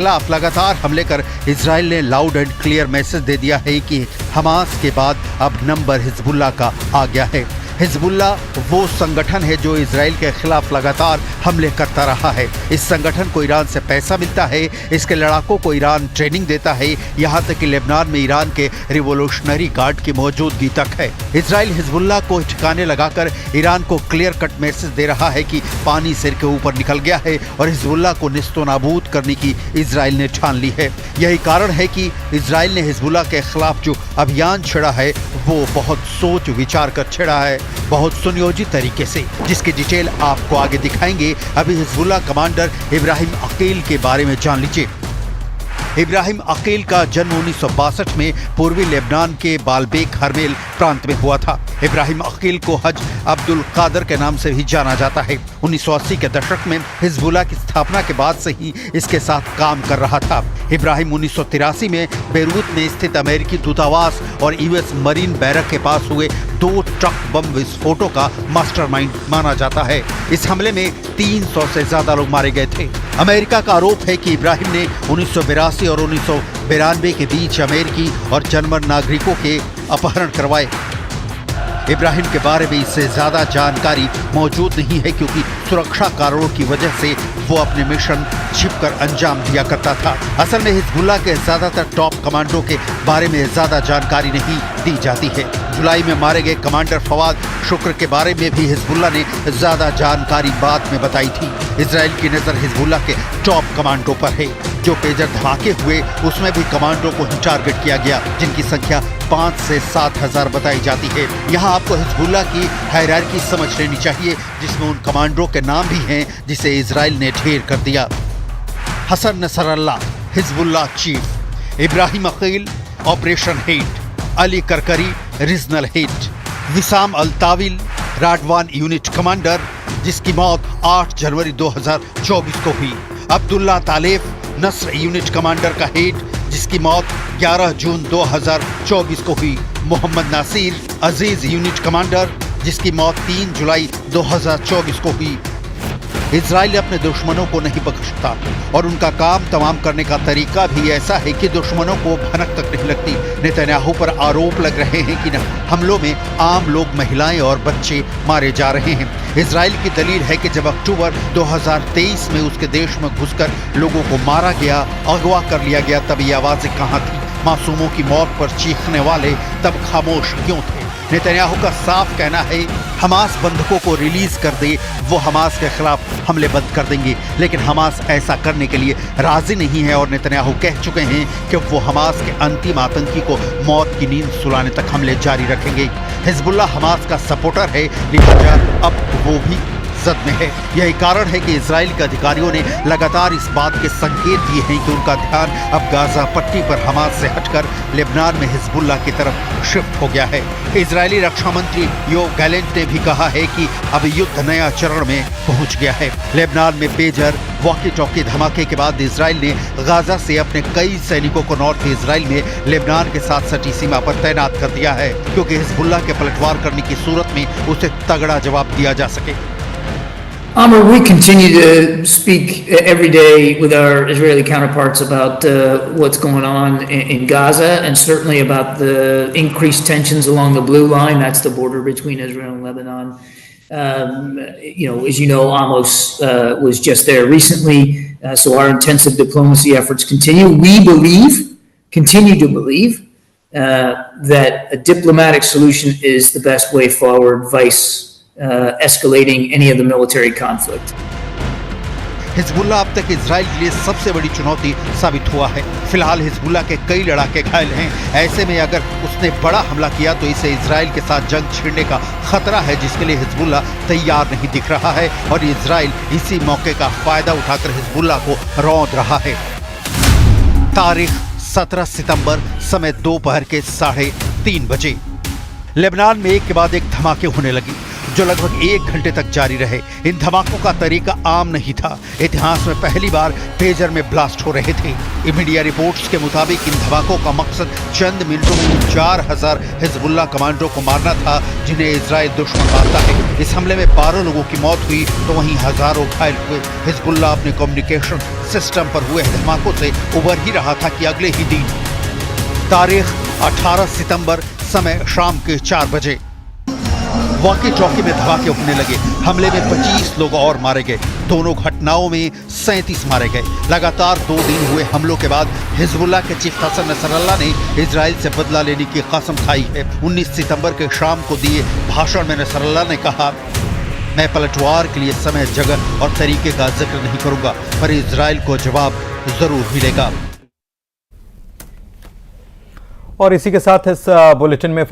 खिलाफ लगातार हमले कर इजराइल ने लाउड एंड क्लियर मैसेज दे दिया है कि हमास के बाद अब नंबर हिजबुल्लाह का आ गया है। हिजबुल्लाह वो संगठन है जो इजराइल के खिलाफ लगातार हमले करता रहा है। इस संगठन को ईरान से पैसा मिलता है, इसके लड़ाकों को ईरान ट्रेनिंग देता है, यहाँ तक कि लेबनान में ईरान के रिवोल्यूशनरी गार्ड की मौजूदगी तक है। इजराइल हिजबुल्लाह को ठिकाने लगाकर ईरान को क्लियर कट मैसेज दे रहा है कि पानी सिर के ऊपर निकल गया है और हिजबुल्लाह को निस्तो नाबूद करने की इजराइल ने ठान ली है। यही कारण है कि इजराइल ने हिजबुल्लाह के खिलाफ जो अभियान छेड़ा है वो बहुत सोच विचार कर छेड़ा है, बहुत सुनियोजित तरीके से, जिसकी डिटेल आपको आगे दिखाएंगे। अभी हिजबुल्लाह कमांडर इब्राहिम अकील के बारे में जान लीजिए। इब्राहिम अकील का जन्म 1962 में पूर्वी लेबनान के बालबेक हरमेल प्रांत में हुआ था। इब्राहिम अकील को हज अब्दुल कादर के नाम से भी जाना जाता है। 1980 के दशक में हिजबुल्लाह की स्थापना के बाद से ही इसके साथ काम कर रहा था। इब्राहिम 1983 में बेरूत में स्थित अमेरिकी दूतावास और यूएस मरीन बैरक के पास हुए 2 ट्रक बम विस्फोटों का मास्टरमाइंड माना जाता है। इस हमले में 300 से ज्यादा लोग मारे गए थे। अमेरिका का आरोप है कि इब्राहिम ने 1982 और 1992 के बीच अमेरिकी और जर्मन नागरिकों के अपहरण करवाए। इब्राहिम के बारे में इससे ज्यादा जानकारी मौजूद नहीं है क्योंकि सुरक्षा कारणों की वजह से वो अपने मिशन छिपकर अंजाम दिया करता था। असल में हिजबुल्लाह के ज्यादातर टॉप कमांडो के बारे में ज्यादा जानकारी नहीं दी जाती है। जुलाई में मारे गए कमांडर फवाद शुक्र के बारे में भी हिजबुल्लाह ने ज्यादा जानकारी बाद में बताई थी। इजराइल की नजर हिजबुल्लाह के टॉप कमांडो पर है। जो पेजर धमाके हुए उसमें भी कमांडो को ही टारगेट किया गया, जिनकी संख्या 5 से 7 हजार बताई जाती है। यहाँ आपको हिजबुल्लाह की हायरार्की समझ लेनी चाहिए, जिसमें उन कमांडो के नाम भी हैं जिसे इजराइल ने ढेर कर दिया। Hassan Nasrallah Hezbollah chief, Ibrahim Aqil operation head, Ali Karaki regional head, Wissam al Tawil Radwan unit commander जिसकी मौत 8 जनवरी 2024 को हुई, Abdullah Taleb Nasr unit commander का हेड जिसकी मौत 11 जून 2024 को हुई, Mohammed Nasser Aziz unit commander जिसकी मौत 3 जुलाई 2024 को हुई। इजराइल अपने दुश्मनों को नहीं बख्शता और उनका काम तमाम करने का तरीका भी ऐसा है कि दुश्मनों को भनक तक नहीं लगती। नेतन्याहू पर आरोप लग रहे हैं कि हमलों में आम लोग, महिलाएं और बच्चे मारे जा रहे हैं। इजराइल की दलील है कि जब अक्टूबर 2023 में उसके देश में घुसकर लोगों को मारा गया, अगवा कर लिया गया, तब ये आवाजें कहाँ थी? मासूमों की मौत पर चीखने वाले तब खामोश क्यों थे? नेतन्याहू का साफ कहना है हमास बंधकों को रिलीज कर दे, वो हमास के खिलाफ हमले बंद कर देंगे, लेकिन हमास ऐसा करने के लिए राजी नहीं है और नेतन्याहू कह चुके हैं कि वो हमास के अंतिम आतंकी को मौत की नींद सुलाने तक हमले जारी रखेंगे। हिजबुल्लाह हमास का सपोर्टर है, लिहाजा अब वो भी जद में है। यही कारण है कि इजराइल के अधिकारियों ने लगातार इस बात के संकेत दिए हैं कि उनका ध्यान अब गाजा पट्टी पर हमास से हटकर लेबनान में हिजबुल्लाह की तरफ शिफ्ट हो गया है। इजरायली रक्षा मंत्री योव गैलेंट ने भी कहा है कि अब युद्ध नया चरण में पहुंच गया है। लेबनान में पेजर वॉकी टॉकी धमाके के बाद इजराइल ने गाजा से अपने कई सैनिकों को नॉर्थ इजराइल में लेबनान के साथ सटी सीमा पर तैनात कर दिया है, क्योंकि हिजबुल्लाह के पलटवार करने की सूरत में उसे तगड़ा जवाब दिया जा सके। Amr, we continue to speak every day with our Israeli counterparts about what's going on in Gaza, and certainly about the increased tensions along the blue line. That's the border between Israel and Lebanon. As you know, Amos was just there recently, so our intensive diplomacy efforts continue. We continue to believe, that a diplomatic solution is the best way forward, vice escalating any of the military conflict. Hezbollah अब तक Israel के लिए सबसे बड़ी चुनौती साबित हुआ है। फिलहाल हिजबुल्लाह के कई लड़ाके घायल हैं। ऐसे में अगर उसने बड़ा हमला किया तो इसे इजराइल के साथ जंग छिड़ने का खतरा है, जिसके लिए हिजबुल्लाह तैयार नहीं दिख रहा है और इजराइल इसी मौके का फायदा उठाकर हिजबुल्लाह को रौंद रहा है। तारीख 17 सितंबर, समय दोपहर के 3:30 बजे। लेबनान में एक के बाद एक धमाके होने लगे। जो लगभग 1 घंटे तक जारी रहे। इन धमाकों का तरीका आम नहीं था। इतिहास में पहली बार पेजर में ब्लास्ट हो रहे थे। मीडिया रिपोर्ट्स के मुताबिक इन धमाकों का मकसद चंद मिनटों में 4000 हिजबुल्लाह कमांडो को मारना था, जिन्हें इजराइल दुश्मन मानता है। इस हमले में 12 लोगों की मौत हुई तो वहीं हजारों घायल हुए। हिजबुल्लाह अपने कम्युनिकेशन सिस्टम पर हुए धमाकों से उबर ही रहा था कि अगले ही दिन तारीख 18 सितंबर समय शाम के 4 बजे वॉकी टॉकी में धमाके उठने लगे। हमले में 25 लोग और मारे गए। दोनों घटनाओं में 37 मारे गए। लगातार 2 दिन हुए हमलों के बाद हिजबुल्लाह के चीफ हसन नसरल्लाह ने इजराइल से बदला लेने की कसम खाई है। 19 सितंबर के शाम को दिए भाषण में नसरल्लाह ने कहा, मैं पलटवार के लिए समय, जगह और तरीके का जिक्र नहीं करूंगा, पर इजराइल को जवाब जरूर मिलेगा। और इसी के साथ इस बुलेटिन में